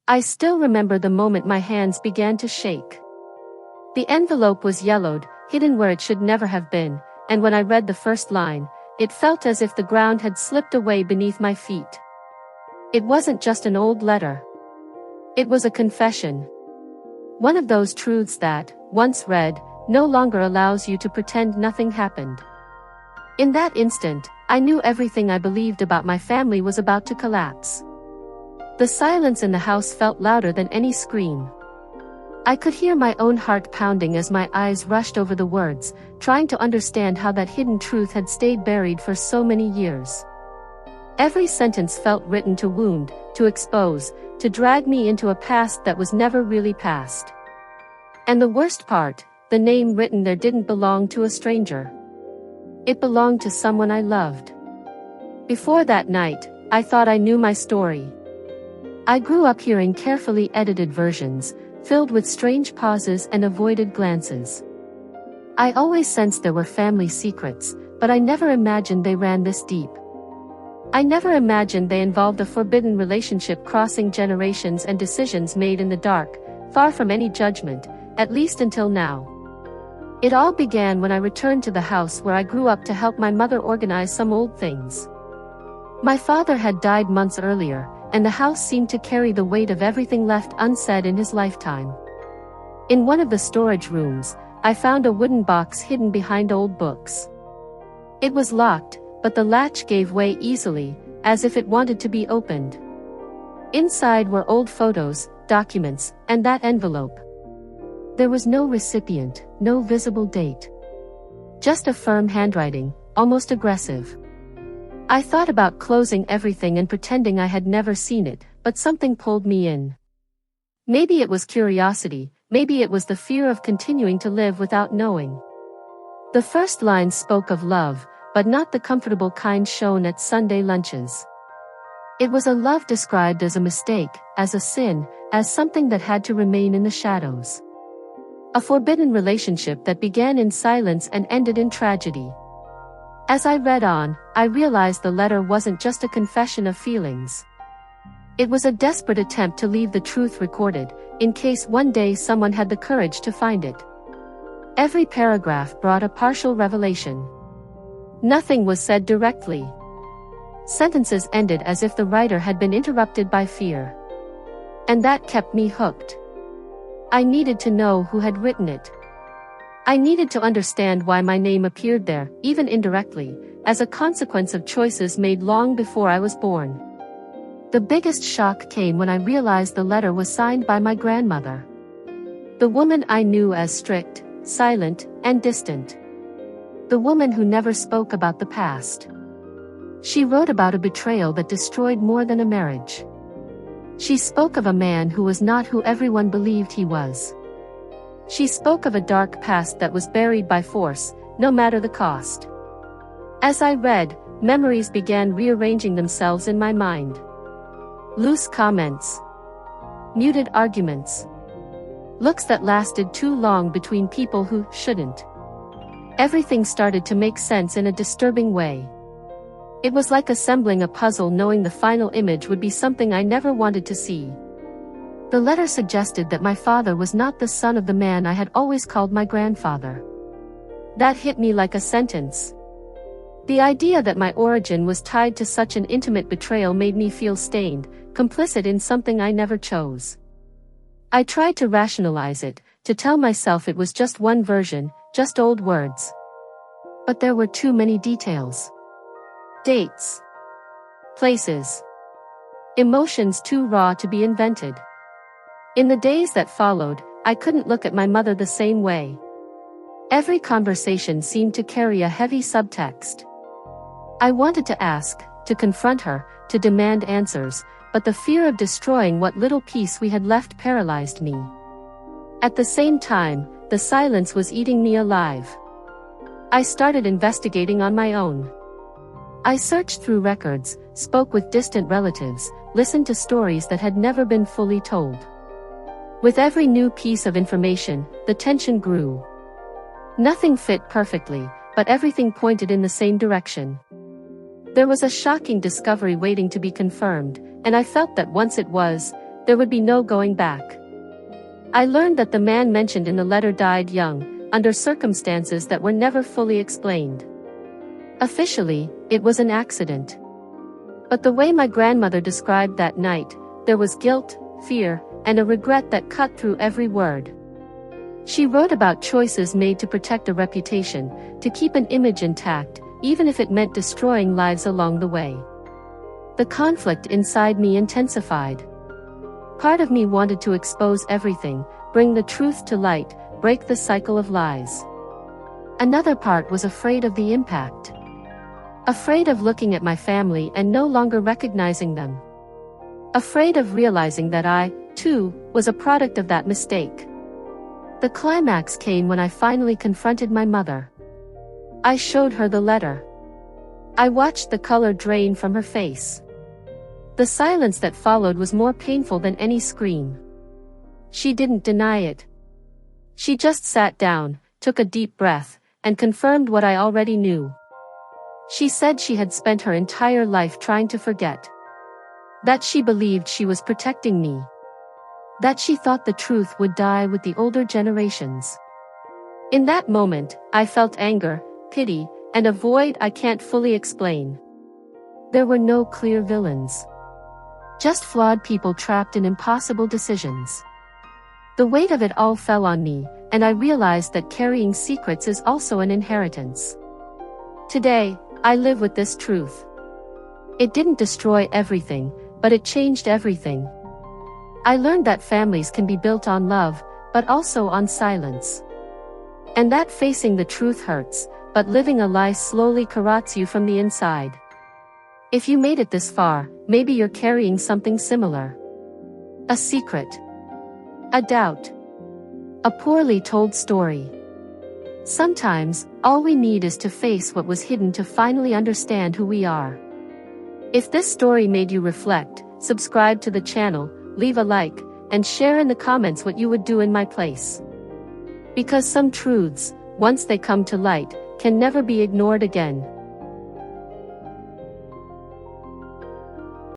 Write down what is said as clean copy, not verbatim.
I still remember the moment my hands began to shake. The envelope was yellowed, hidden where it should never have been, and when I read the first line, it felt as if the ground had slipped away beneath my feet. It wasn't just an old letter. It was a confession. One of those truths that, once read, no longer allows you to pretend nothing happened. In that instant, I knew everything I believed about my family was about to collapse. The silence in the house felt louder than any scream. I could hear my own heart pounding as my eyes rushed over the words, trying to understand how that hidden truth had stayed buried for so many years. Every sentence felt written to wound, to expose, to drag me into a past that was never really past. And the worst part, the name written there didn't belong to a stranger. It belonged to someone I loved. Before that night, I thought I knew my story. I grew up hearing carefully edited versions, filled with strange pauses and avoided glances. I always sensed there were family secrets, but I never imagined they ran this deep. I never imagined they involved a forbidden relationship crossing generations and decisions made in the dark, far from any judgment, at least until now. It all began when I returned to the house where I grew up to help my mother organize some old things. My father had died months earlier, and the house seemed to carry the weight of everything left unsaid in his lifetime. In one of the storage rooms, I found a wooden box hidden behind old books. It was locked, but the latch gave way easily, as if it wanted to be opened. Inside were old photos, documents, and that envelope. There was no recipient, no visible date. Just a firm handwriting, almost aggressive. I thought about closing everything and pretending I had never seen it, but something pulled me in. Maybe it was curiosity, maybe it was the fear of continuing to live without knowing. The first line spoke of love, but not the comfortable kind shown at Sunday lunches. It was a love described as a mistake, as a sin, as something that had to remain in the shadows. A forbidden relationship that began in silence and ended in tragedy. As I read on, I realized the letter wasn't just a confession of feelings. It was a desperate attempt to leave the truth recorded, in case one day someone had the courage to find it. Every paragraph brought a partial revelation. Nothing was said directly. Sentences ended as if the writer had been interrupted by fear. And that kept me hooked. I needed to know who had written it. I needed to understand why my name appeared there, even indirectly, as a consequence of choices made long before I was born. The biggest shock came when I realized the letter was signed by my grandmother. The woman I knew as strict, silent, and distant. The woman who never spoke about the past. She wrote about a betrayal that destroyed more than a marriage. She spoke of a man who was not who everyone believed he was. She spoke of a dark past that was buried by force, no matter the cost. As I read, memories began rearranging themselves in my mind. Loose comments. Muted arguments. Looks that lasted too long between people who shouldn't. Everything started to make sense in a disturbing way. It was like assembling a puzzle, knowing the final image would be something I never wanted to see. The letter suggested that my father was not the son of the man I had always called my grandfather. That hit me like a sentence. The idea that my origin was tied to such an intimate betrayal made me feel stained, complicit in something I never chose. I tried to rationalize it, to tell myself it was just one version, just old words. But there were too many details. Dates. Places. Emotions too raw to be invented. In the days that followed, I couldn't look at my mother the same way. Every conversation seemed to carry a heavy subtext. I wanted to ask, to confront her, to demand answers, but the fear of destroying what little peace we had left paralyzed me. At the same time, the silence was eating me alive. I started investigating on my own. I searched through records, spoke with distant relatives, listened to stories that had never been fully told. With every new piece of information, the tension grew. Nothing fit perfectly, but everything pointed in the same direction. There was a shocking discovery waiting to be confirmed, and I felt that once it was, there would be no going back. I learned that the man mentioned in the letter died young, under circumstances that were never fully explained. Officially, it was an accident. But the way my grandmother described that night, there was guilt, fear, and a regret that cut through every word. She wrote about choices made to protect a reputation, to keep an image intact, even if it meant destroying lives along the way. The conflict inside me intensified. Part of me wanted to expose everything, bring the truth to light, break the cycle of lies. Another part was afraid of the impact. Afraid of looking at my family and no longer recognizing them. Afraid of realizing that I, too, was a product of that mistake. The climax came when I finally confronted my mother. I showed her the letter. I watched the color drain from her face. The silence that followed was more painful than any scream. She didn't deny it. She just sat down, took a deep breath, and confirmed what I already knew. She said she had spent her entire life trying to forget. That she believed she was protecting me. That she thought the truth would die with the older generations. In that moment, I felt anger, pity, and a void I can't fully explain. There were no clear villains. Just flawed people trapped in impossible decisions. The weight of it all fell on me, and I realized that carrying secrets is also an inheritance. Today, I live with this truth. It didn't destroy everything, but it changed everything. I learned that families can be built on love, but also on silence. And that facing the truth hurts, but living a lie slowly corrodes you from the inside. If you made it this far, maybe you're carrying something similar. A secret. A doubt. A poorly told story. Sometimes, all we need is to face what was hidden to finally understand who we are. If this story made you reflect, subscribe to the channel, leave a like, and share in the comments what you would do in my place. Because some truths, once they come to light, can never be ignored again.